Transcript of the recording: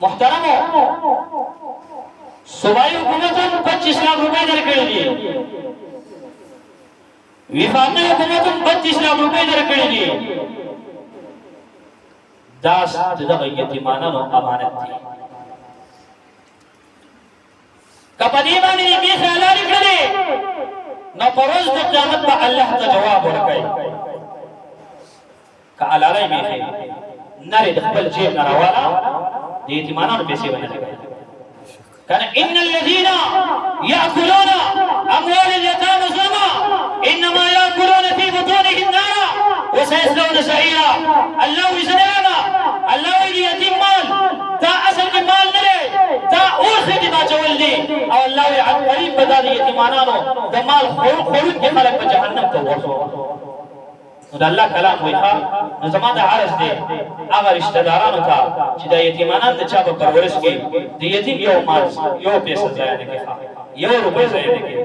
मोहतरम सूबाई हुकूमत 25 लाख रुपए दरकड़ी विफाकी हुकूमत 25 लाख रुपए दरकड़ी दास यतीमाना नो अमानत थी कपदीमा ने भी ख्याल निकले न परोज द क़यामत का अल्लाह का जवाब वर्काई का अलाले में है नरे दखल जेब नरवाला यतीमाना नो पैसे बना लगा कारण इन्नल लज़ीना याकुलूना अमवाल यतामा ज़ुल्मा इन्नमा याकुलूना फी बुतूनिहिम नारा व सयस्लौना सईरा। अल्लाह विजनेगा अल्लाह ये यतीम माल ता असल के माल नरे ता और से की चवल दी और अल्लाह ये करीब बता दी यतीमाना नो द माल खोल के खलक पे जहन्नम को वसो तो अल्लाह कलाम हुई था न जमात आरस दे अगर रिश्तेदारान था जिदा यतीमाना ते चाप परवरिश के द यतीम यो माल यो पैसा जाया ने के यो रुपए जाया ने के